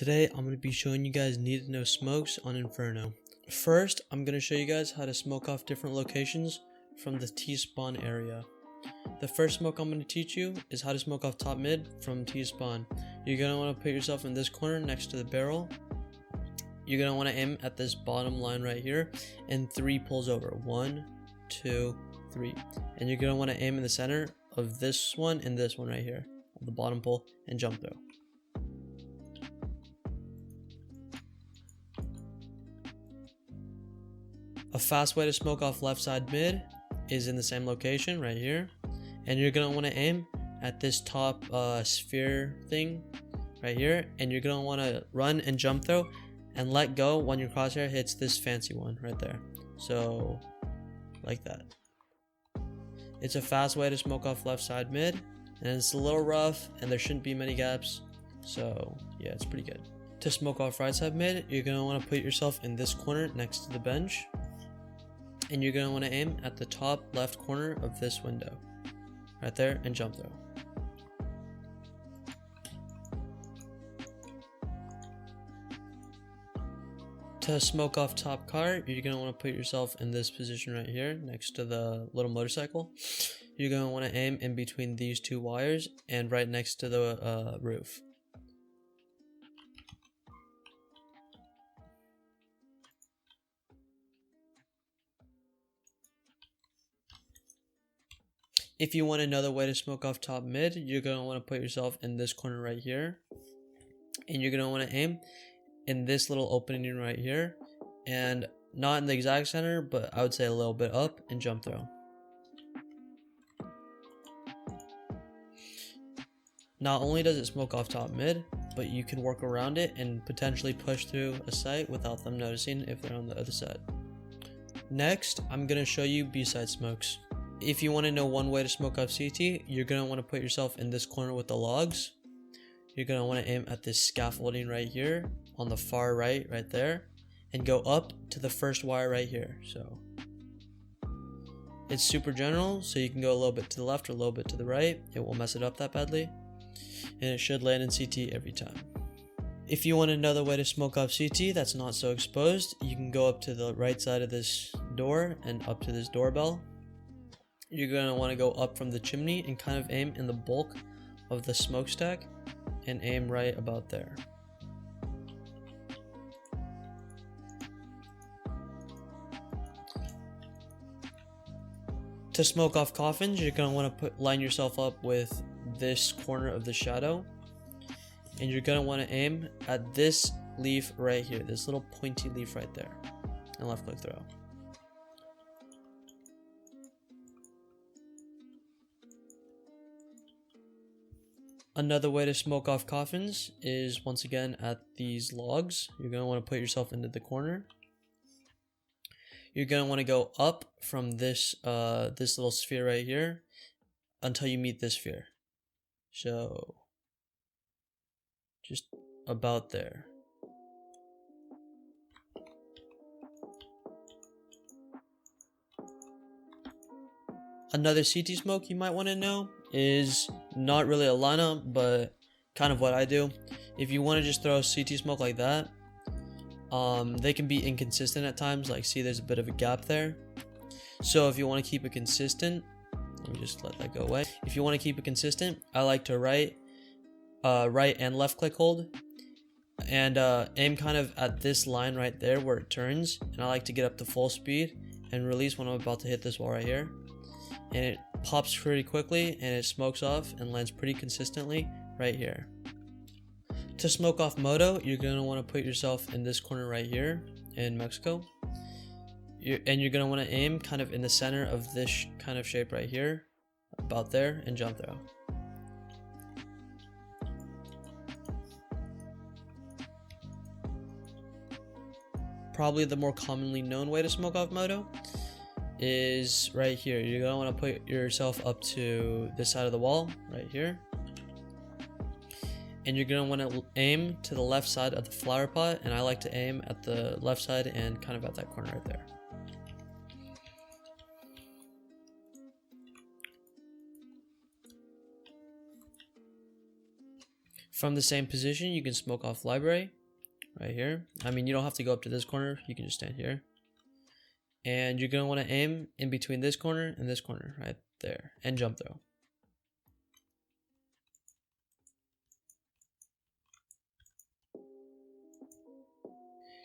Today I'm going to be showing you guys need to know smokes on Inferno. First, I'm going to show you guys how to smoke off different locations from the T-spawn area. The first smoke I'm going to teach you is how to smoke off top mid from T-spawn. You're going to want to put yourself in this corner next to the barrel. You're going to want to aim at this bottom line right here and 3 pulls over. 1, 2, 3. And you're going to want to aim in the center of this one and this one right here, the bottom pull, and jump through. A fast way to smoke off left side mid is in the same location right here, and you're gonna want to aim at this top sphere thing right here, and you're gonna want to run and jump throw and let go when your crosshair hits this fancy one right there. So like that. It's a fast way to smoke off left side mid, and it's a little rough and there shouldn't be many gaps, so yeah, it's pretty good. To smoke off right side mid, you're gonna want to put yourself in this corner next to the bench, and you're going to want to aim at the top left corner of this window right there and jump throw. To smoke off top car, you're going to want to put yourself in this position right here next to the little motorcycle. You're going to want to aim in between these 2 wires and right next to the roof. If you want another way to smoke off top mid, you're going to want to put yourself in this corner right here. And you're going to want to aim in this little opening right here. And not in the exact center, but I would say a little bit up, and jump throw. Not only does it smoke off top mid, but you can work around it and potentially push through a site without them noticing if they're on the other side. Next, I'm going to show you B-side smokes. If you want to know one way to smoke off CT, you're going to want to put yourself in this corner with the logs. You're going to want to aim at this scaffolding right here on the far right there, and go up to the first wire right here. So it's super general, so you can go a little bit to the left or a little bit to the right. It won't mess it up that badly, and it should land in CT every time. If you want another way to smoke off CT that's not so exposed, you can go up to the right side of this door and up to this doorbell. You're going to want to go up from the chimney and kind of aim in the bulk of the smokestack and aim right about there. To smoke off coffins, you're going to want to line yourself up with this corner of the shadow, and you're going to want to aim at this leaf right here, this little pointy leaf right there, and left click throw. Another way to smoke off coffins is once again at these logs. You're going to want to put yourself into the corner. You're going to want to go up from this this little sphere right here until you meet this sphere. So just about there. Another CT smoke you might want to know is not really a lineup, but kind of what I do. If you want to just throw a CT smoke like that, they can be inconsistent at times. Like, see, there's a bit of a gap there. So if you want to keep it consistent, let me just let that go away. If you want to keep it consistent, I like to right and left click hold, and aim kind of at this line right there where it turns. And I like to get up to full speed and release when I'm about to hit this wall right here. And it pops pretty quickly and it smokes off and lands pretty consistently right here. To smoke off Moto, you're going to want to put yourself in this corner right here in Mexico. And you're going to want to aim kind of in the center of this kind of shape right here, about there, and jump throw. Probably the more commonly known way to smoke off Moto is right here. You're going to want to put yourself up to this side of the wall right here, and you're going to want to aim to the left side of the flower pot, and I like to aim at the left side and kind of at that corner right there. From the same position, you can smoke off library right here. I mean, you don't have to go up to this corner. You can just stand here. And you're going to want to aim in between this corner and this corner right there and jump throw.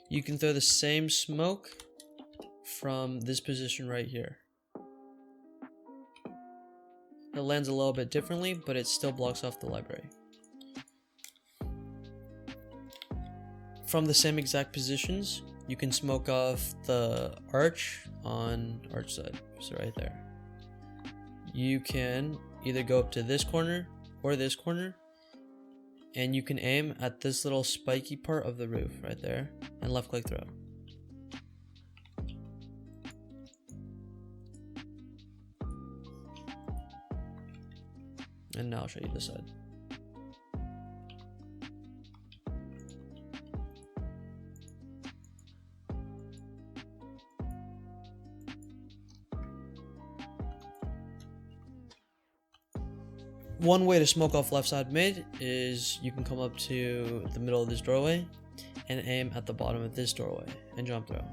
You can throw the same smoke from this position right here. It lands a little bit differently, but it still blocks off the library. From the same exact positions, you can smoke off the arch on arch side, so right there. You can either go up to this corner or this corner, and you can aim at this little spiky part of the roof right there and left click throw. And now I'll show you this side. One way to smoke off left side mid is you can come up to the middle of this doorway and aim at the bottom of this doorway and jump throw.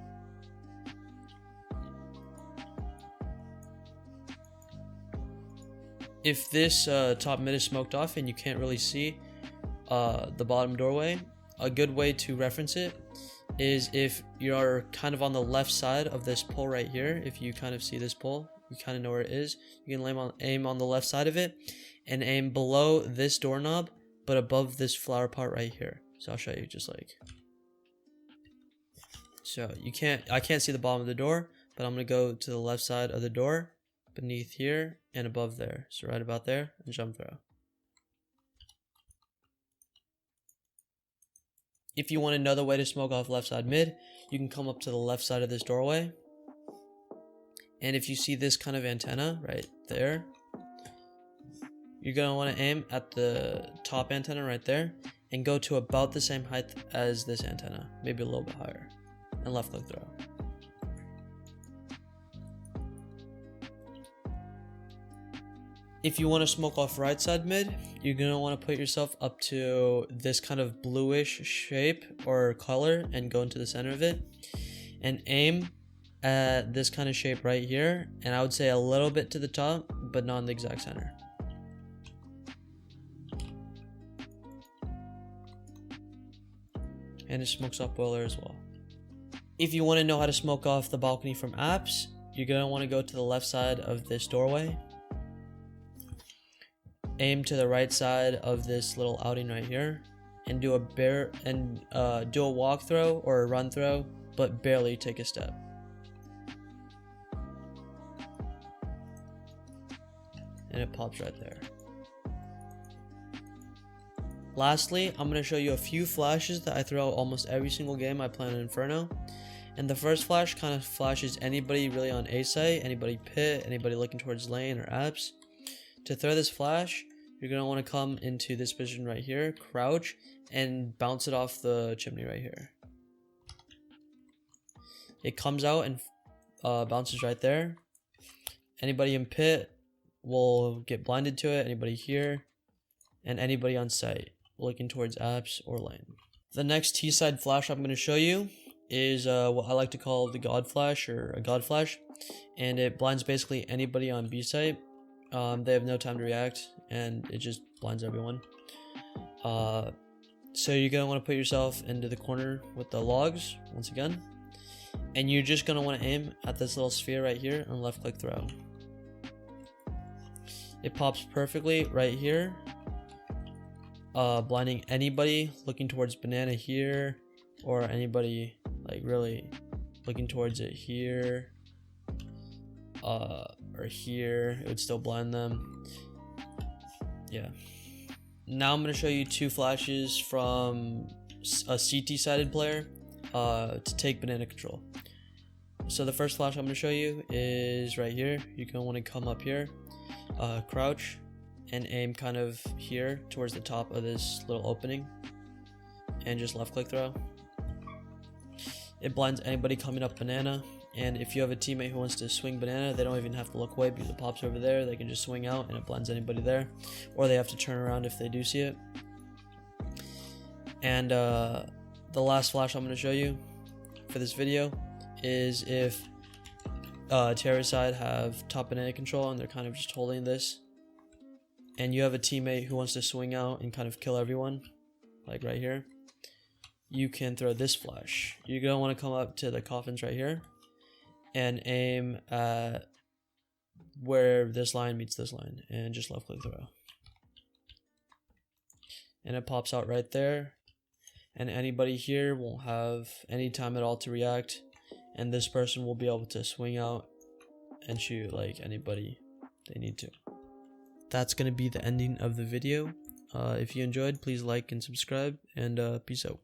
If this top mid is smoked off and you can't really see the bottom doorway, a good way to reference it is if you're kind of on the left side of this pole right here. If you kind of see this pole, you kind of know where it is. You can aim on the left side of it and aim below this doorknob, but above this flower pot right here. So I'll show you just like. So I can't see the bottom of the door, but I'm gonna go to the left side of the door, beneath here and above there. So right about there and jump throw. If you want another way to smoke off left side mid, you can come up to the left side of this doorway. And if you see this kind of antenna right there, you're going to want to aim at the top antenna right there and go to about the same height as this antenna, maybe a little bit higher, and left click throw. If you want to smoke off right side mid, you're going to want to put yourself up to this kind of bluish shape or color and go into the center of it and aim at this kind of shape right here, and I would say a little bit to the top, but not in the exact center. And it smokes off boiler as well. If you want to know how to smoke off the balcony from Apps, you're going to want to go to the left side of this doorway, aim to the right side of this little outing right here, and do a walk throw or a run throw, but barely take a step. And it pops right there. Lastly, I'm going to show you a few flashes that I throw almost every single game I play on Inferno. And the first flash kind of flashes anybody really on A site, anybody pit, anybody looking towards lane or apps. To throw this flash, you're going to want to come into this position right here, crouch, and bounce it off the chimney right here. It comes out and bounces right there. Anybody in pit will get blinded to it, anybody here, and anybody on site looking towards apps or lane. The next T-side flash I'm going to show you is what I like to call the God Flash or a God Flash, and it blinds basically anybody on B site. They have no time to react, and it just blinds everyone. So you're going to want to put yourself into the corner with the logs once again, and you're just going to want to aim at this little sphere right here and left click throw. It pops perfectly right here, blinding anybody looking towards banana here, or anybody like really looking towards it here, or here. It would still blind them. Yeah. Now I'm going to show you two flashes from a CT sided player to take banana control. So the first flash I'm going to show you is right here. You're going to want to come up here, crouch, and aim kind of here towards the top of this little opening, and just left click throw. It blinds anybody coming up banana, and if you have a teammate who wants to swing banana, they don't even have to look away because it pops over there. They can just swing out and it blinds anybody there, or they have to turn around if they do see it. And the last flash I'm going to show you for this video is if terrorist side have top banana control and they're kind of just holding this, and you have a teammate who wants to swing out and kind of kill everyone, like right here, you can throw this flash. You're going to want to come up to the coffins right here and aim at where this line meets this line and just left click throw. And it pops out right there, and anybody here won't have any time at all to react, and this person will be able to swing out and shoot like anybody they need to. That's going to be the ending of the video. If you enjoyed, please like and subscribe, and peace out.